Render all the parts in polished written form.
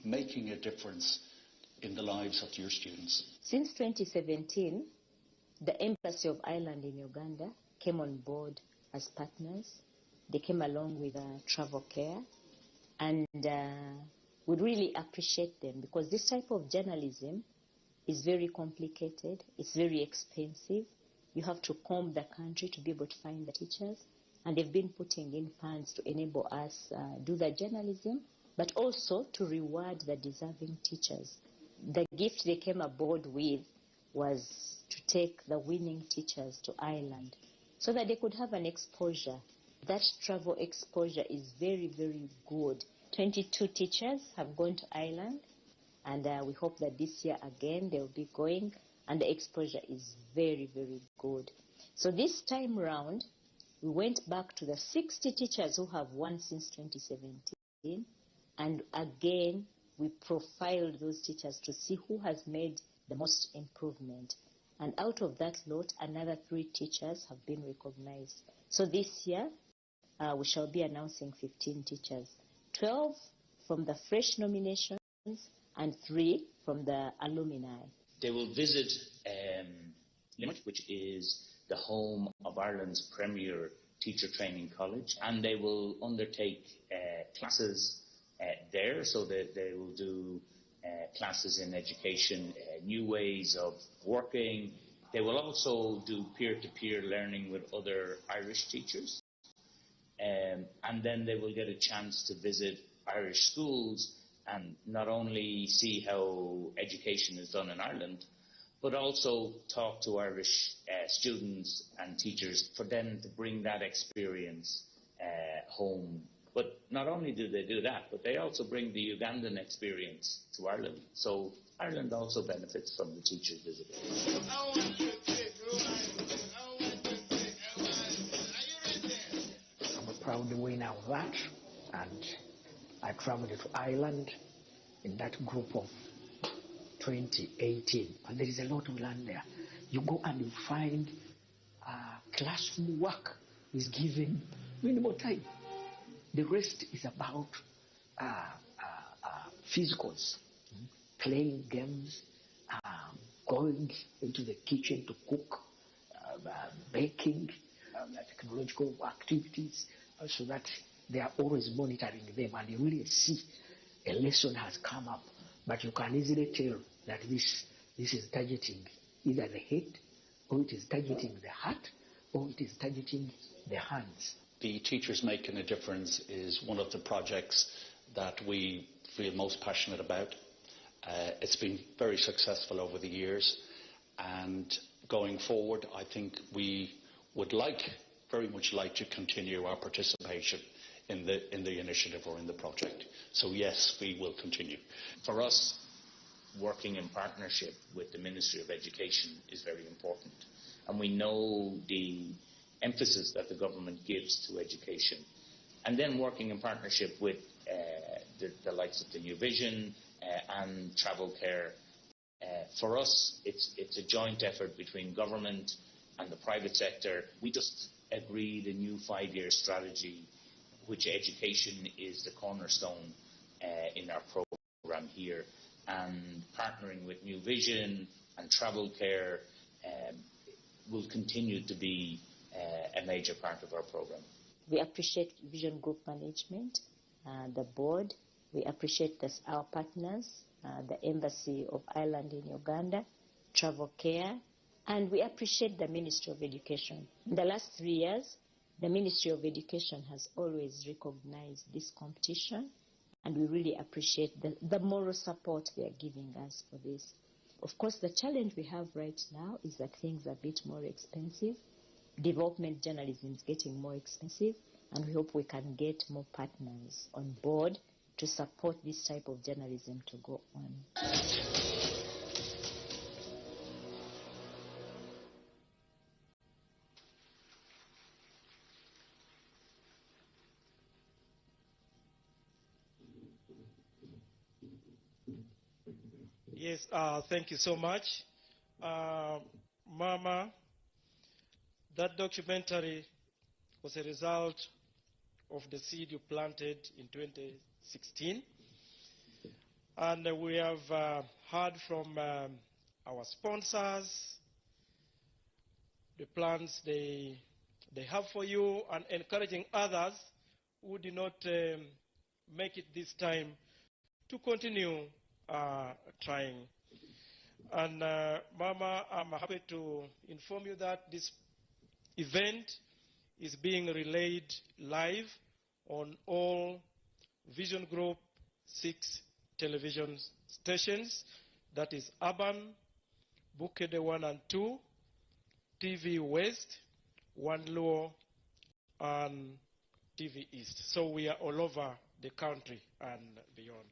making a difference in the lives of your students? Since 2017, the Embassy of Ireland in Uganda came on board as partners. They came along with Travel Care, and we really appreciate them because this type of journalism is very complicated, it's very expensive. You have to comb the country to be able to find the teachers, and they've been putting in funds to enable us do the journalism, but also to reward the deserving teachers. The gift they came aboard with was to take the winning teachers to Ireland so that they could have an exposure. That travel exposure is very, very good. 22 teachers have gone to Ireland, and we hope that this year again they'll be going, and the exposure is very, very good. So this time round, we went back to the 60 teachers who have won since 2017, and again we profiled those teachers to see who has made the most improvement. And out of that lot, another 3 teachers have been recognized. So this year, we shall be announcing 15 teachers, 12 from the fresh nominations and 3 from the alumni. They will visit Limerick, which is the home of Ireland's premier teacher training college, and they will undertake classes there, so that they will do classes in education, new ways of working. They will also do peer-to-peer learning with other Irish teachers. And then they will get a chance to visit Irish schools and not only see how education is done in Ireland, but also talk to Irish students and teachers for them to bring that experience home. But not only do they do that, but they also bring the Ugandan experience to Ireland. So Ireland also benefits from the teachers visiting. I'm a proud winner of that, and I traveled to Ireland in that group of 2018, and there is a lot to learn there. You go and you find classroom work is given minimal time. The rest is about physicals, playing games, going into the kitchen to cook, baking, technological activities, so that they are always monitoring them and you really see a lesson has come up. But you can easily tell that this is targeting either the head, or it is targeting the heart, or it is targeting the hands. The Teachers Making a Difference is one of the projects that we feel most passionate about. It's been very successful over the years, and going forward I think we would very much like to continue our participation in the initiative or in the project. So yes, we will continue. For us, working in partnership with the Ministry of Education is very important, and we know the emphasis that the government gives to education, and then working in partnership with the likes of the New Vision and Travel Care. For us, it's a joint effort between government and the private sector. We just agreed a new 5-year strategy, which education is the cornerstone in our program here, and partnering with New Vision and Travel Care will continue to be a major part of our program. We appreciate Vision Group Management, the board. We appreciate our partners, the Embassy of Ireland in Uganda, Travel Care, and we appreciate the Ministry of Education. In the last 3 years, the Ministry of Education has always recognized this competition, and we really appreciate the moral support they are giving us for this. Of course, the challenge we have right now is that things are a bit more expensive. Development journalism is getting more expensive, and we hope we can get more partners on board to support this type of journalism to go on. Yes, thank you so much. Mama, that documentary was a result of the seed you planted in 2016. And we have heard from our sponsors, the plans they have for you, and encouraging others who did not make it this time to continue trying. And Mama, I'm happy to inform you that this event is being relayed live on all Vision Group 6 television stations, that is Urban, Bukede 1 and 2, TV West, One Luo, and TV East. So we are all over the country and beyond.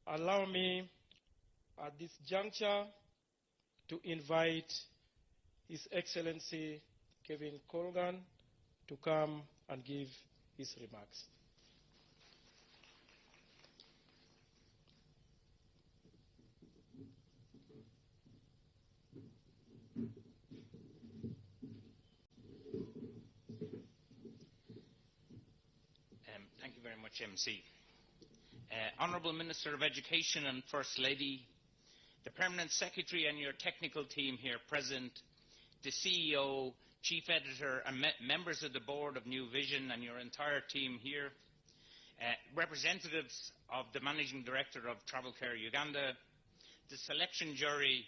Allow me at this juncture to invite His Excellency Kevin Colgan to come and give his remarks. Thank you very much, MC. Honourable Minister of Education and First Lady, the Permanent Secretary and your technical team here present, the CEO, Chief Editor and members of the Board of New Vision and your entire team here, representatives of the Managing Director of Travel Care Uganda, the selection jury,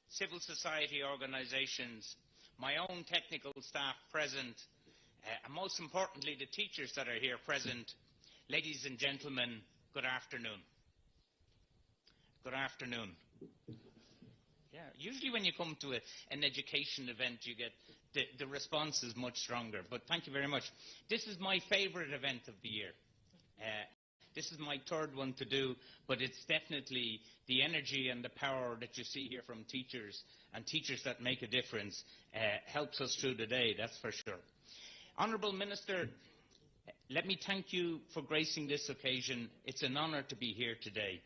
civil society organisations, my own technical staff present, and most importantly the teachers that are here present. Ladies and gentlemen, good afternoon. Good afternoon. Yeah, usually when you come to an education event you get the response is much stronger, but thank you very much. This is my favourite event of the year. This is my third one to do, but it's definitely the energy and the power that you see here from teachers and teachers that make a difference helps us through the day, that's for sure. Honourable Minister, let me thank you for gracing this occasion. It's an honour to be here today.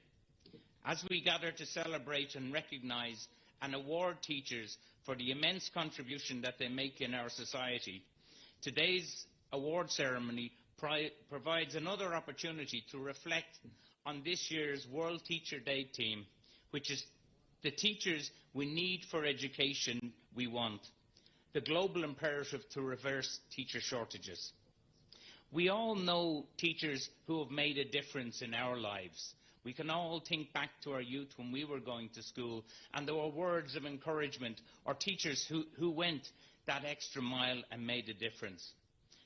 As we gather to celebrate and recognise and award teachers for the immense contribution that they make in our society, today's award ceremony provides another opportunity to reflect on this year's World Teacher Day theme, which is the teachers we need for education we want, the global imperative to reverse teacher shortages. We all know teachers who have made a difference in our lives. We can all think back to our youth when we were going to school and there were words of encouragement or teachers who went that extra mile and made a difference.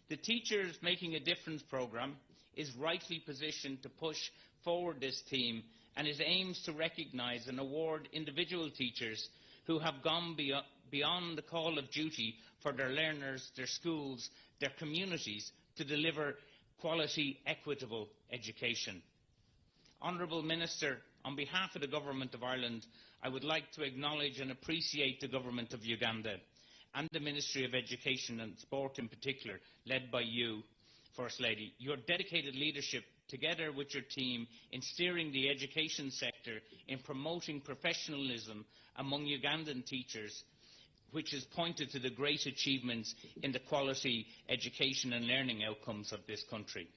The Teachers Making a Difference programme is rightly positioned to push forward this theme, and it aims to recognise and award individual teachers who have gone beyond the call of duty for their learners, their schools, their communities to deliver quality, equitable education. Honourable Minister, on behalf of the Government of Ireland, I would like to acknowledge and appreciate the Government of Uganda and the Ministry of Education and Sport in particular, led by you, First Lady. Your dedicated leadership, together with your team, in steering the education sector, in promoting professionalism among Ugandan teachers, which has pointed to the great achievements in the quality education and learning outcomes of this country.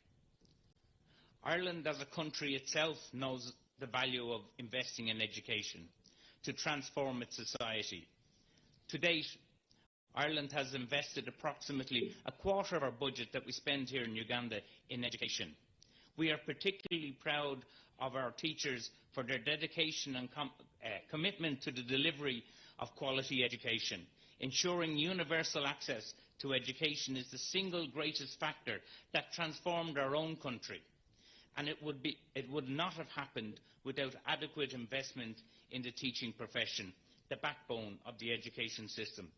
Ireland as a country itself knows the value of investing in education to transform its society. To date, Ireland has invested approximately a quarter of our budget that we spend here in Uganda in education. We are particularly proud of our teachers for their dedication and commitment to the delivery of quality education. Ensuring universal access to education is the single greatest factor that transformed our own country, and it would not have happened without adequate investment in the teaching profession, the backbone of the education system.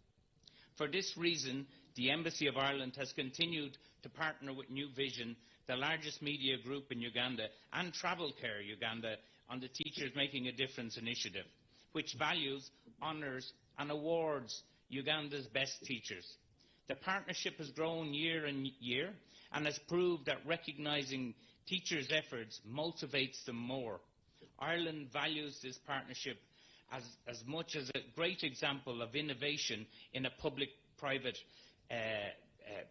For this reason, the Embassy of Ireland has continued to partner with New Vision, the largest media group in Uganda, and Travel Care Uganda on the Teachers Making a Difference initiative, which values, honours and awards Uganda's best teachers. The partnership has grown year on year and has proved that recognising teachers' efforts motivates them more. Ireland values this partnership as much as a great example of innovation in a public-private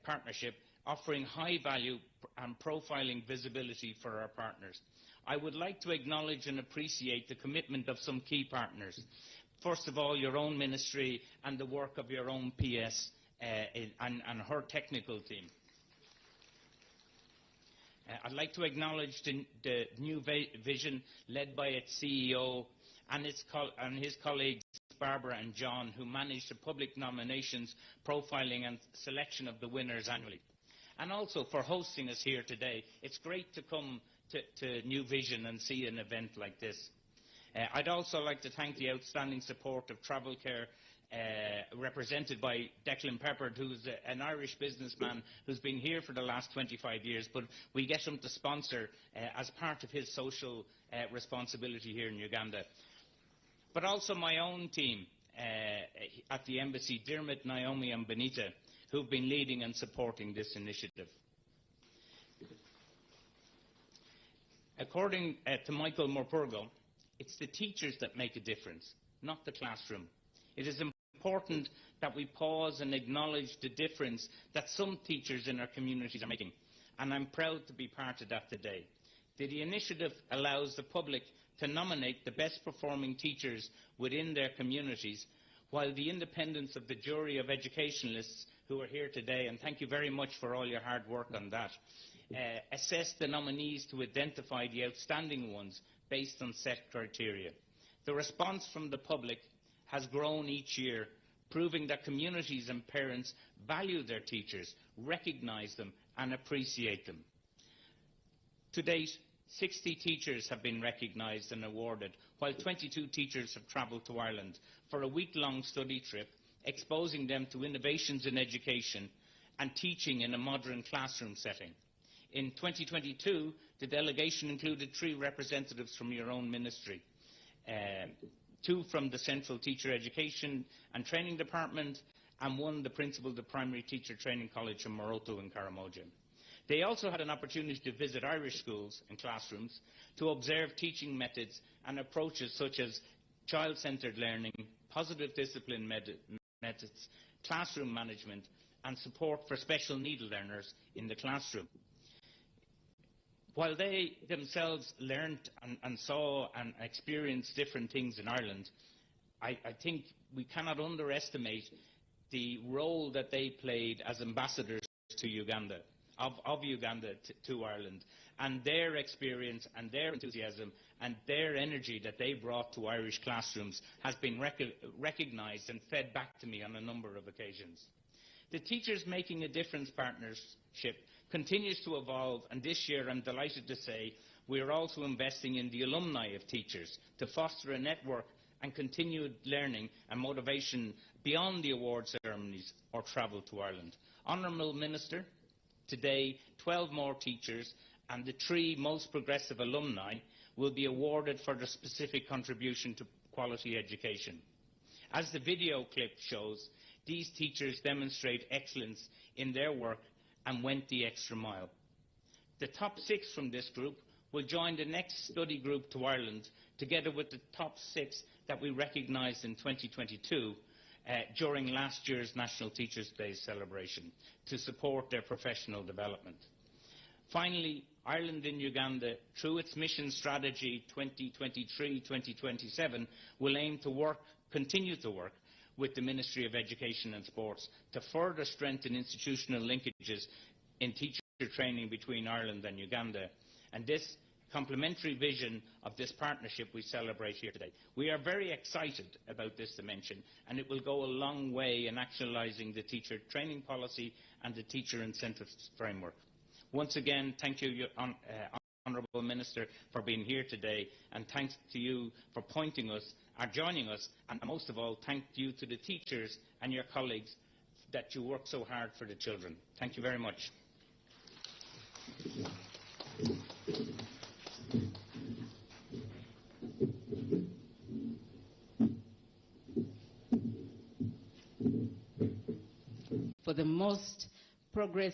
partnership, offering high-value and profiling visibility for our partners. I would like to acknowledge and appreciate the commitment of some key partners. First of all, your own ministry and the work of your own PS and her technical team. I'd like to acknowledge the new vision led by its CEO and his colleagues Barbara and John, who manage the public nominations, profiling and selection of the winners annually. And also for hosting us here today. It's great to come to New Vision and see an event like this. I'd also like to thank the outstanding support of Travel Care, represented by Declan Peppard, who's an Irish businessman who's been here for the last 25 years, but we get him to sponsor as part of his social responsibility here in Uganda. But also my own team at the embassy, Dermot, Naomi and Benita, who've been leading and supporting this initiative. According to Michael Morpurgo, it's the teachers that make a difference, not the classroom. It is important that we pause and acknowledge the difference that some teachers in our communities are making, and I'm proud to be part of that today. The initiative allows the public to nominate the best performing teachers within their communities, while the independence of the jury of educationalists who are here today, and thank you very much for all your hard work on that, assess the nominees to identify the outstanding ones based on set criteria. The response from the public has grown each year, proving that communities and parents value their teachers, recognise them and appreciate them. To date, 60 teachers have been recognised and awarded, while 22 teachers have travelled to Ireland for a week-long study trip, exposing them to innovations in education and teaching in a modern classroom setting. In 2022, the delegation included 3 representatives from your own ministry, 2 from the Central Teacher Education and Training Department, and 1 the principal of the Primary Teacher Training College in Moroto in Karamoja. They also had an opportunity to visit Irish schools and classrooms to observe teaching methods and approaches such as child-centred learning, positive discipline methods, classroom management, and support for special needs learners in the classroom. While they themselves learned and saw and experienced different things in Ireland, I think we cannot underestimate the role that they played as ambassadors to Uganda, of Uganda to Ireland, and their experience and their enthusiasm and their energy that they brought to Irish classrooms has been recognised and fed back to me on a number of occasions. The Teachers Making a Difference partnership continues to evolve, and this year I'm delighted to say we are also investing in the alumni of teachers to foster a network and continued learning and motivation beyond the award ceremonies or travel to Ireland. Honourable Minister, today 12 more teachers and the 3 most progressive alumni will be awarded for their specific contribution to quality education. As the video clip shows, these teachers demonstrate excellence in their work and went the extra mile. The top 6 from this group will join the next study group to Ireland, together with the top 6 that we recognised in 2022 during last year's National Teachers' Day celebration, to support their professional development. Finally, Ireland in Uganda, through its mission strategy 2023-2027, will aim to continue to work with the Ministry of Education and Sports to further strengthen institutional linkages in teacher training between Ireland and Uganda. And this complementary vision of this partnership we celebrate here today. We are very excited about this dimension, and it will go a long way in actualising the teacher training policy and the teacher incentives framework. Once again, thank you, Honourable Minister, for being here today, and thanks to you for joining us, and most of all, thank you to the teachers and your colleagues that you work so hard for the children. Thank you very much. For the most progress